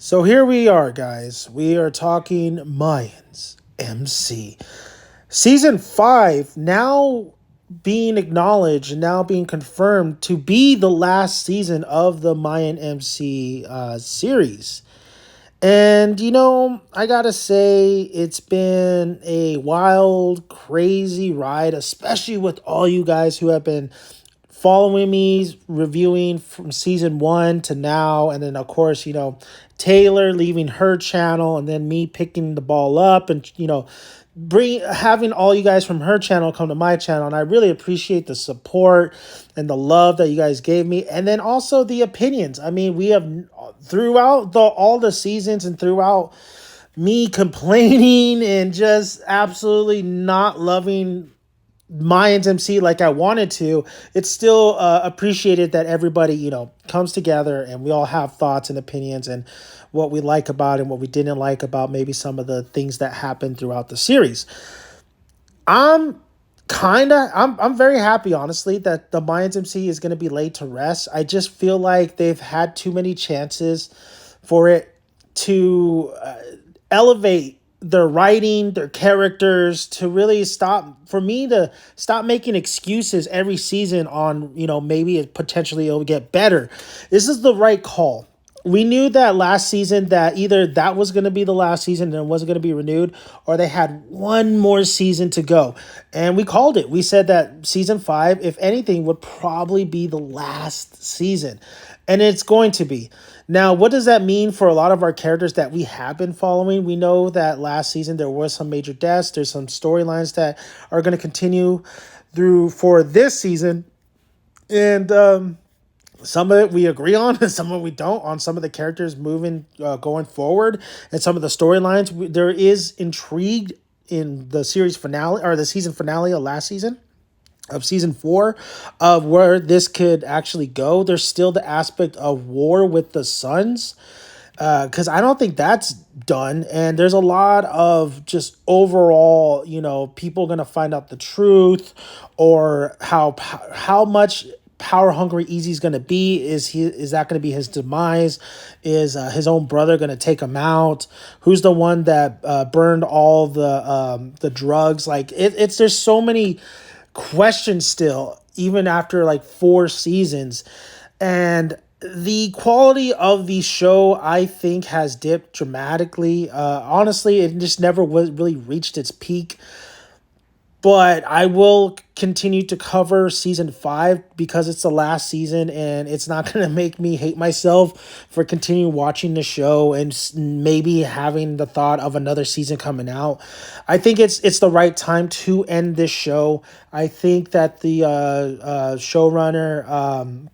So here we are, guys. We are talking Mayans MC. Season 5 now being acknowledged and now being confirmed to be the last season of the Mayan MC series. And, I gotta say, it's been a wild, crazy ride, especially with all you guys who have been following me, reviewing from season 1 to now. And then, of course, Taylor leaving her channel and then me picking the ball up and, having all you guys from her channel come to my channel. And I really appreciate the support and the love that you guys gave me, and then also the opinions. I mean, we have throughout all the seasons and throughout me complaining and just absolutely not loving Mayans MC like I wanted to, it's still appreciated that everybody, comes together and we all have thoughts and opinions and what we like about and what we didn't like about maybe some of the things that happened throughout the series. I'm very happy, honestly, that the Mayans MC is going to be laid to rest. I just feel like they've had too many chances for it to elevate their writing, their characters, to really stop making excuses every season on, maybe it potentially it'll get better. This is the right call. We knew that last season that either that was going to be the last season and it wasn't going to be renewed, or they had one more season to go. And we called it. We said that season 5, if anything, would probably be the last season. And it's going to be. Now, what does that mean for a lot of our characters that we have been following? We know that last season there was some major deaths. There's some storylines that are going to continue through for this season. And some of it we agree on and some of it we don't, on some of the characters moving going forward, and some of the storylines. There is intrigue in the series finale, or the season finale of last season, of season 4, of where this could actually go. There's still the aspect of war with the Sons, because I don't think that's done. And there's a lot of just overall, people going to find out the truth, or how much power hungry Easy's going to be. Is that going to be his demise? Is his own brother going to take him out? Who's the one that burned all the drugs? Like it's there's so many questions still, even after like 4 seasons. And the quality of the show, I think, has dipped dramatically. Honestly, it just never really reached its peak. But I will continue to cover season 5 because it's the last season, and it's not going to make me hate myself for continuing watching the show and maybe having the thought of another season coming out. I think it's the right time to end this show. I think that the showrunner,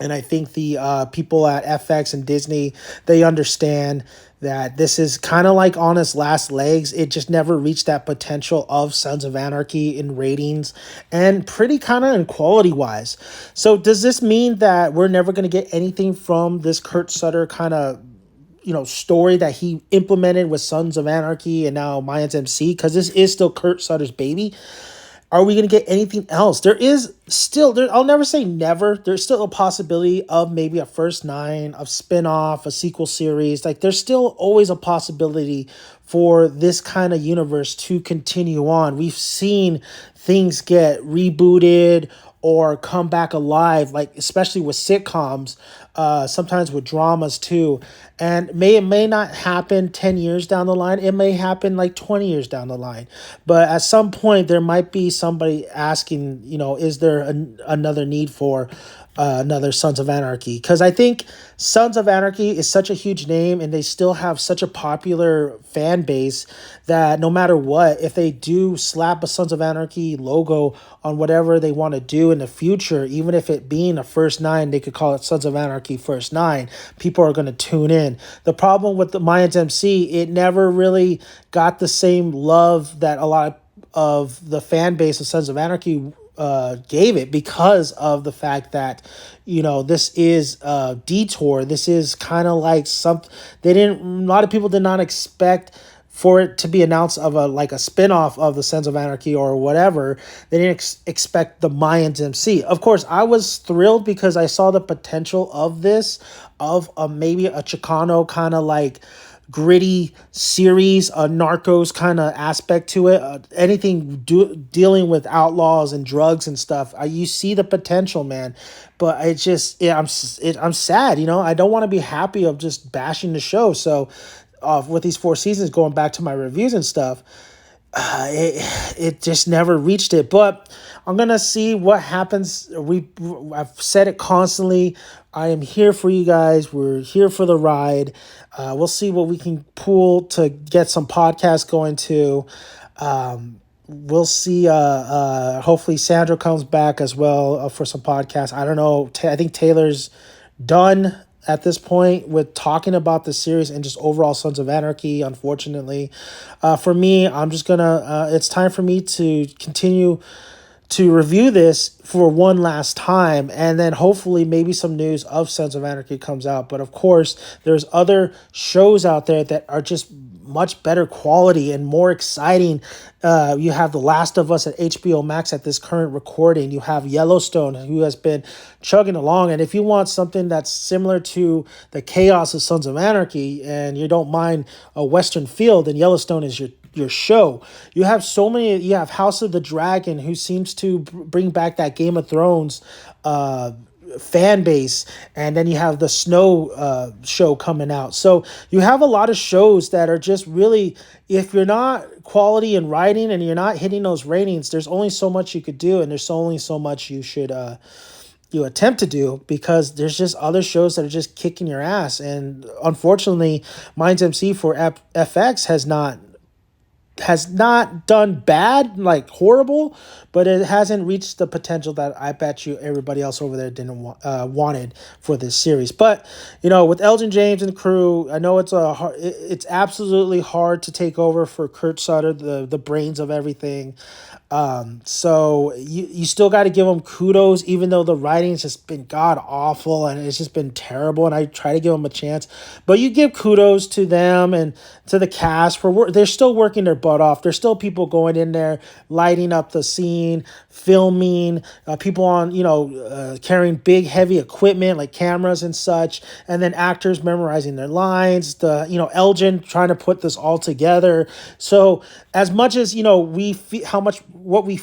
and I think the people at FX and Disney, they understand that this is kind of like on its last legs. It just never reached that potential of Sons of Anarchy in ratings and pretty kind of in quality wise. So does this mean that we're never going to get anything from this Kurt Sutter kind of story that he implemented with Sons of Anarchy and now Mayans MC? Because this is still Kurt Sutter's baby. Are we going to get anything else? There is still, I'll never say never. There's still a possibility of maybe a first 9, of spin-off, a sequel series. Like, there's still always a possibility for this kind of universe to continue on. We've seen things get rebooted or come back alive, like especially with sitcoms, sometimes with dramas too. And it may not happen 10 years down the line. It may happen like 20 years down the line. But at some point, there might be somebody asking, is there another need for another Sons of Anarchy? Because I think Sons of Anarchy is such a huge name, and they still have such a popular fan base that no matter what, if they do slap a Sons of Anarchy logo on whatever they want to do in the future, even if it being a first 9, they could call it Sons of Anarchy First 9, people are going to tune in. The problem with the Mayans MC, it never really got the same love that a lot of the fan base of Sons of Anarchy gave it, because of the fact that this is a detour. This is kind of like a lot of people did not expect for it to be announced of a spin-off of the Sons of Anarchy or whatever. They didn't expect the Mayans MC. Of course, I was thrilled because I saw the potential of this, of maybe a Chicano kind of like gritty series, a Narcos kind of aspect to it. Anything dealing with outlaws and drugs and stuff. You see the potential, man. But it just, yeah, I'm sad. I don't want to be happy of just bashing the show. So, with these 4 seasons, going back to my reviews and stuff, it just never reached it. But I'm gonna see what happens. I've said it constantly. I am here for you guys. We're here for the ride. We'll see what we can pull to get some podcasts going too. We'll see. Hopefully Sandra comes back as well for some podcasts. I don't know. I think Taylor's done at this point with talking about the series and just overall Sons of Anarchy, unfortunately. For me, I'm just gonna, it's time for me to continue to review this for one last time, and then hopefully maybe some news of Sons of Anarchy comes out. But of course, there's other shows out there that are just much better quality and more exciting. You have The Last of Us at HBO Max at this current recording. You have Yellowstone, who has been chugging along. And if you want something that's similar to the chaos of Sons of Anarchy and you don't mind a Western feel, then Yellowstone is your show. You have so many. You have House of the Dragon, who seems to bring back that Game of Thrones fan base, and then you have the Snow show coming out. So you have a lot of shows that are just really, if you're not quality in writing and you're not hitting those ratings, there's only so much you could do, and there's only so much you should you attempt to do, because there's just other shows that are just kicking your ass. And unfortunately, Mayans MC for FX has not done bad, like horrible, but it hasn't reached the potential that I bet you everybody else over there didn't wanted for this series. But with Elgin James and crew, I know it's absolutely hard to take over for Kurt Sutter, the brains of everything. So you still got to give them kudos, even though the writing's just been god awful and it's just been terrible. And I try to give them a chance, but you give kudos to them and to the cast for they're still working their butt off. There's still people going in there, lighting up the scene, filming, people on, carrying big, heavy equipment like cameras and such. And then actors memorizing their lines, Elgin trying to put this all together. So as much as, we feel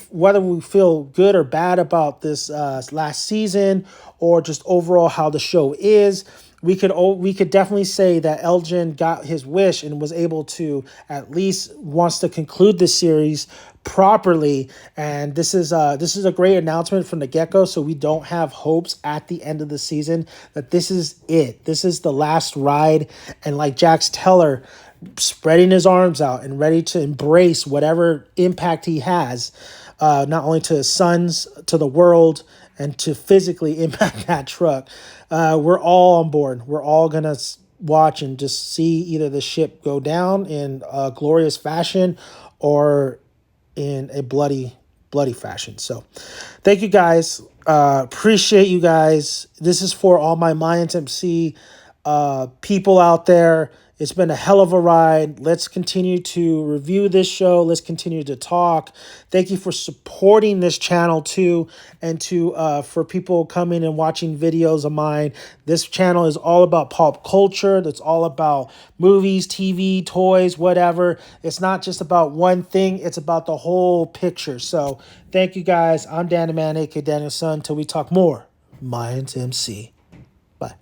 whether we feel good or bad about this last season, or just overall how the show is, we could definitely say that Elgin got his wish and was able to, at least wants to conclude this series properly. And this is a great announcement from the get-go, so we don't have hopes at the end of the season that this is it. This is the last ride, and like Jax Teller, spreading his arms out and ready to embrace whatever impact he has, not only to his sons, to the world, and to physically impact that truck. We're all on board. We're all going to watch and just see either the ship go down in a glorious fashion or in a bloody fashion. So thank you guys. Appreciate you guys. This is for all my Mayans MC people out there. It's been a hell of a ride. Let's continue to review this show. Let's continue to talk. Thank you for supporting this channel too, and for people coming and watching videos of mine. This channel is all about pop culture. That's all about movies, TV, toys, whatever. It's not just about one thing. It's about the whole picture. So thank you guys. I'm Dan the Man, aka Daniel's son. Till we talk more, Mayans MC. Bye.